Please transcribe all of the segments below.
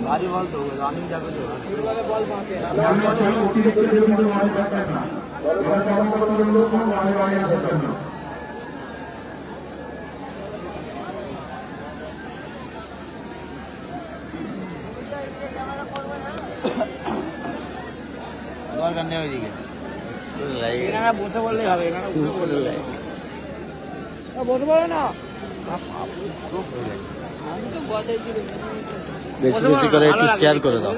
ভারী বল তো রানিং যাবে তো বল পাতে দরকার নেই ওইদিকে বসে বললেই হবে বসে বলে না বেশি বেশি করে একটু শেয়ার করে দাও।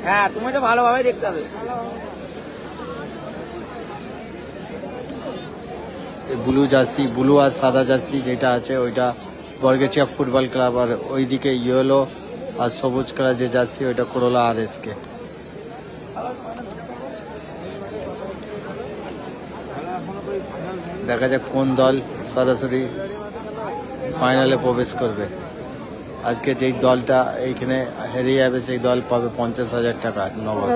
হ্যাঁ তুমি তো ভালোভাবে দেখতে হবে। ব্লু জার্সি, ব্লু আর সাদা জার্সি যেটা আছে ওইটা বর্গেচিয়া ফুটবল ক্লাব, আর ওইদিকে ইয়েলো আর সবুজ কালার যে জার্সি ওইটা করোলা RSK। দেখা যাক কোন দল সরাসরি ফাইনালে প্রবেশ করবে। আজকে যেই দলটা এইখানে হেরে যাবে সেই দল পাবে 50,000 টাকা নগদ।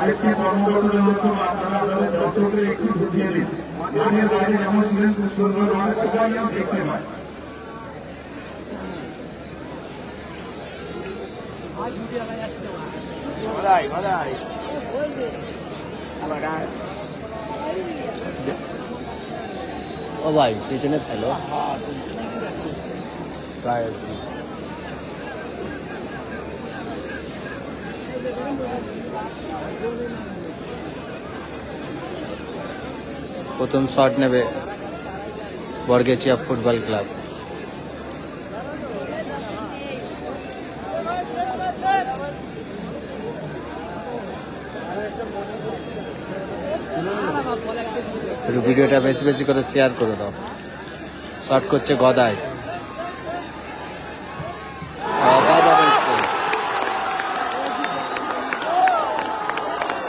আজকে কর্মকর্তাদের মাধ্যমে আপনারা আপনাদের দর্শকদের একটু বুঝিয়ে দিন। মাঠের বাইরে যেমন ছিলেন খুব সুন্দর ভাবে সবাই যেন দেখতে পায়। ও ভাই পিছনে ফেলো। প্রথম শট নেবে বর্গেচিয়া ফুটবল ক্লাব। একটু ভিডিওটা বেশি বেশি করে শেয়ার করে দাও। শট করছে গদাই, অসাধারণ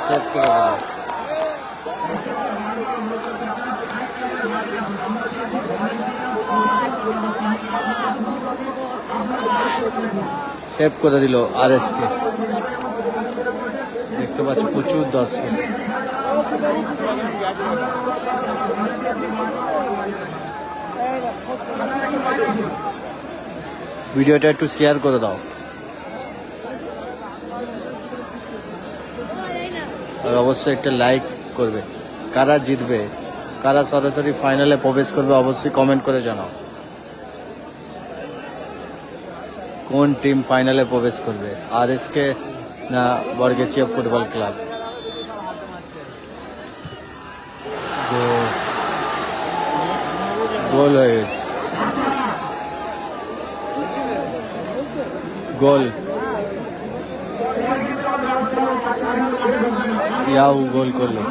সেভ করে দিল। সেভ করে দিল RSK। দেখতে পাচ্ছ প্রচুর দর্শক। ভিডিওটা একটু শেয়ার করে দাও আর অবশ্যই একটা লাইক করবে। কারা জিতবে, কারা সরাসরি ফাইনালে প্রবেশ করবে অবশ্যই কমেন্ট করে জানাও। কোন টিম ফাইনালে প্রবেশ করবে, RSK না বর্গেচিয়া ফুটবল ক্লাব? গোল হয়ে গেছে, গোল। ইয়াও গোল করলো।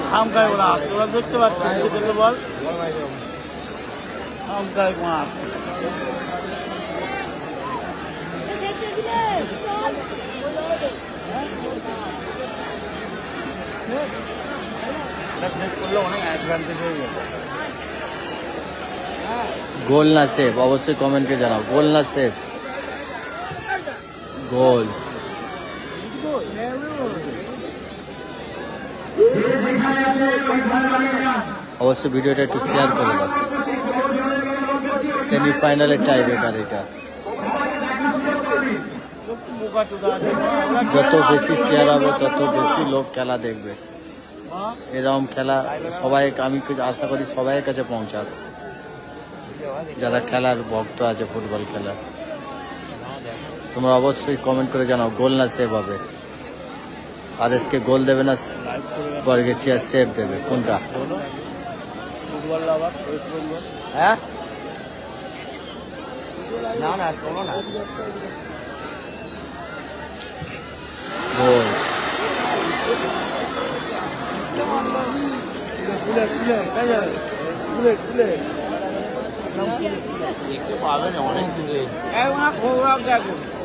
খামকায় ওরা তোরা দেখতে পাচ্ছেন যেটা বল খামকায় কোন আসছে গোল না সেভ অবশ্যই কমেন্টে জানাও। গোল না সেভ? গোল। অবশ্যই ভিডিওটা একটু শেয়ার করে দাও। সেমিফাইনালের টাই ব্রেকার এটা। যত বেশি শেয়ার হবে তত বেশি লোক খেলা দেখবে। এরকম খেলা সবাই, আমি আশা করি সবাইয়ের কাছে পৌঁছাবে, যারা খেলার ভক্ত আছে ফুটবল খেলার। তোমরা অবশ্যই কমেন্ট করে জানাও গোল না সেভ হবে, আর এসকে গোল দেবে না বর্গেছিয়া সেভ দেবে, কোনটা? হ্যাঁ না না কোনো না গোল। দেখতে পাবে না অনেক দূরে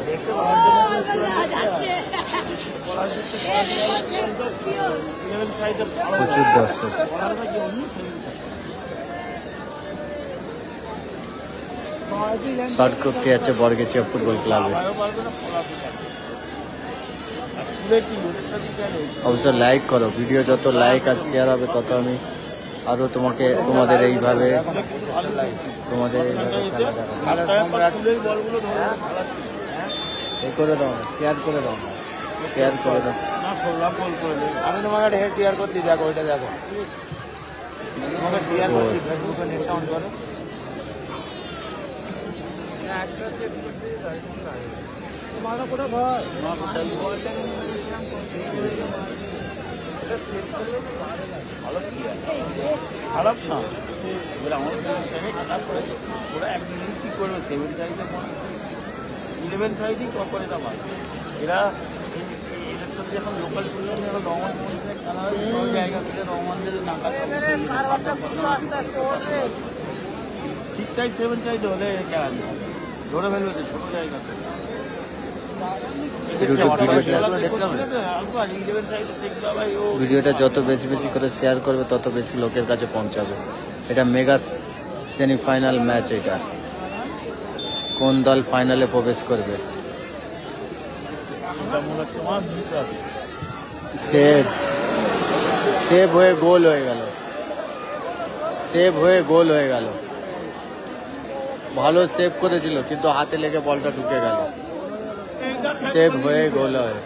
দেখতে প্রচুর দর্শক। শর্ট করতে যাচ্ছে বর্গেছিয়া ফুটবল ক্লাবে। অবশ্যই লাইক করো, ভিডিও যত লাইক আর শেয়ার হবে তত আমি আরো তোমাদের এইভাবে করে দাও, শেয়ার করে দাও, শেয়ার করে দাও। আমি তোমাকে ঢেকে শেয়ার করতে, দেখো ওইটা দেখো, তোমাকে শেয়ার করতে ফেসবুকে নেটটা অন করো। খারাপ না, ওরা একদিন কি করবে, 7 সাইডে 11 সাইডই করে দাম। এরা এদের সাথে যখন লোকাল টুর্নামেন্ট, এরা রহমান খেলা হয়, জায়গা থেকে রহমানদের নাকা 6 সাইড 7 সাইড হলে খেলা নেই, ধরে ফেলবে তো ছোট জায়গাতে। ভিডিওটা যত বেশি বেশি করে শেয়ার করবে তত বেশি লোকের কাছে পৌঁছাবে। এটা মেগা সেমিফাইনাল ম্যাচ। এটা কোন দল ফাইনালে প্রবেশ করবে? সেভ সেভ হয়ে গোল হয়ে গেল, সেভ হয়ে গোল হয়ে গেল। ভালো সেভ করেছিল কিন্তু হাতে লেগে বলটা ঢুকে গেল, সেভ হয়ে গোল হয়।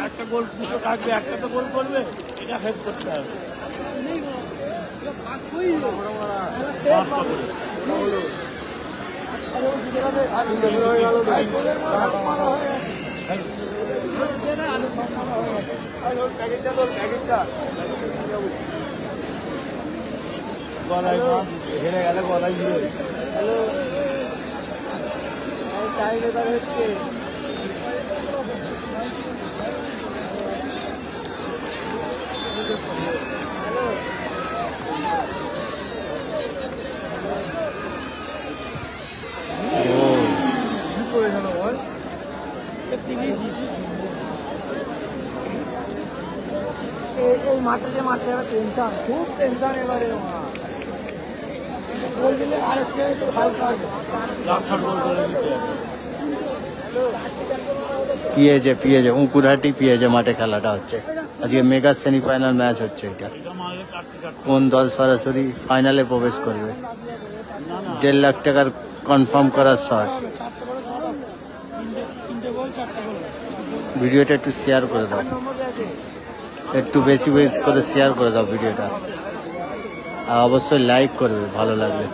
একটা গোল দুটো থাকবে, একটা তো গোল করবে, এটা সেভ করতে হবে। গলায় হেরে গেলে গলায় হচ্ছে এই মাঠে একটা টেনশন, খুব টেনশন এবারে। গোল দিলে আর এসকে একটু হালকা পিএজে উঁকুরহাটি পিএজে মাঠে খেলাটা হচ্ছে আজকে। মেগা সেমিফাইনাল ম্যাচ হচ্ছে। এটা কোন দল সরাসরি ফাইনালে প্রবেশ করবে? 1.5 লাখ টাকার কনফার্ম করার শট। ভিডিওটা একটু শেয়ার করে দাও, একটু বেশি বেশি করে শেয়ার করে দাও ভিডিওটা, আর অবশ্যই লাইক করবে ভালো লাগবে।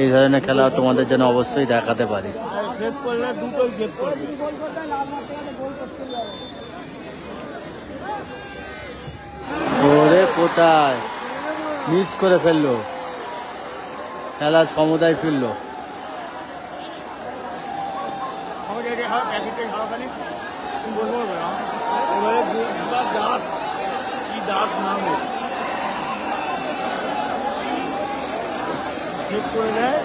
এই ধরনের খেলা তোমাদের জন্য অবশ্যই দেখাতে পারি। ওরে কোথায় মিস করে ফেললো, খেলার সমুদায় ফিরলো। করে দেয়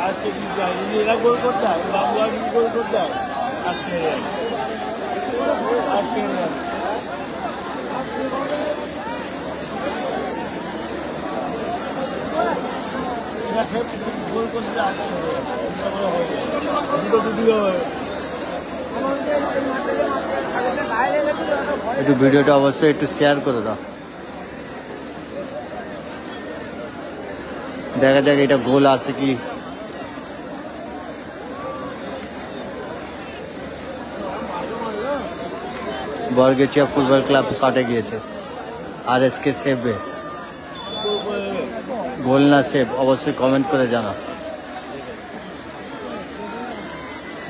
আজকে কি যায়, যদি এরা গোল করতে হয়, বাবু আর গোল করতে হয়, আজকে আজকে গোল করতে একটু ভিডিওটা অবশ্যই একটু শেয়ার করে দাও। দেখা যাক এটা গোল আছে কি। বরগেছিয়া ফুটবল ক্লাব শটে গিয়েছে। RSK সেভে, গোল না সেভ অবশ্যই কমেন্ট করে জানা।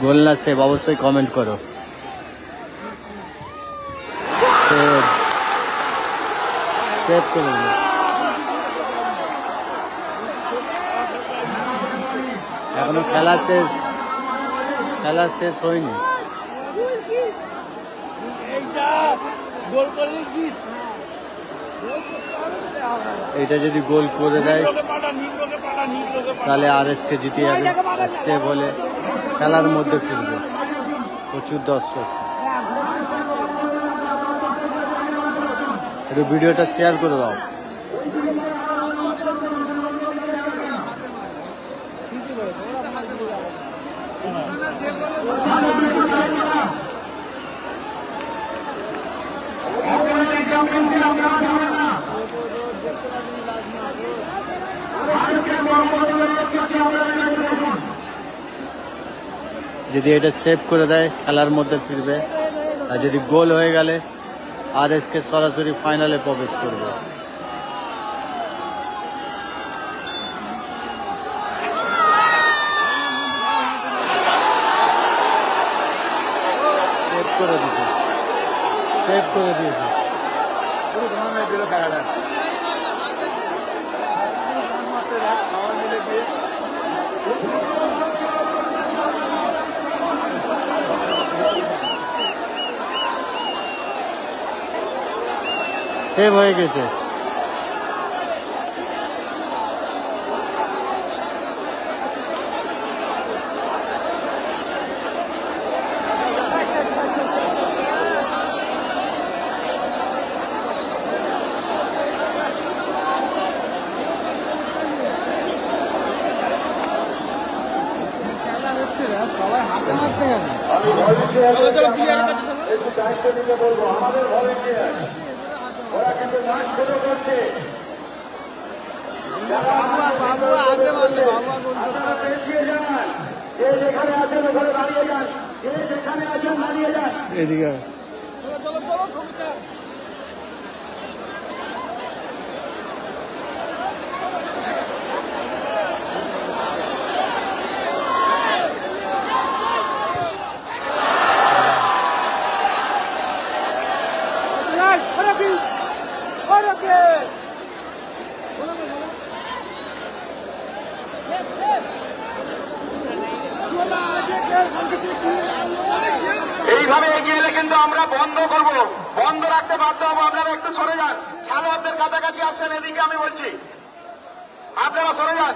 গোল না সেভ অবশ্যই কমেন্ট করো। সেভ, সেভ করে দিল। এখনো খেলা শেষ, খেলা শেষ হয়নি। এটা যদি গোল করে দেয় তাহলে RSK জিতে যাবে। সেভ হলে খেলার মধ্যে ফিরবে। প্রচুর দর্শক, একটু ভিডিওটা শেয়ার করে দাও। যদি এটা সেভ করে দেয় খেলার মধ্যে ফিরবে, আর যদি গোল হয়ে গেলে RSK সরাসরি ফাইনালে প্রবেশ করবে। সেভ করে দিয়েছে, সেভ করে দিয়েছে। সেভ হয়ে গেছে। সবাই হাতে মারছে কেন? একটু দায়িত্ব নিতে বলবো, আমাদের ভলেন্টিয়ার ওরা কিন্তু নাচ শুরু করছে। বাবু হাতে মারলে বাবা আপনারা পেছিয়ে যান, যে যেখানে আছেন ওখানে দাঁড়িয়ে যান, যে যেখানে আছেন দাঁড়িয়ে যান। এদিকে এইভাবে এগিয়ে এলে কিন্তু আমরা বন্ধ করব, বন্ধ রাখতে বাধ্য হবো। আপনারা একটু সরে যান, খেলোয়াড়দের কাছাকাছি আসছেন, এদিকে আমি বলছি আপনারা সরে যান।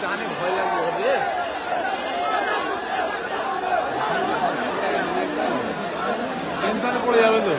জানে ভয় লাগবে, টেনশনে পড়ে যাবে তো।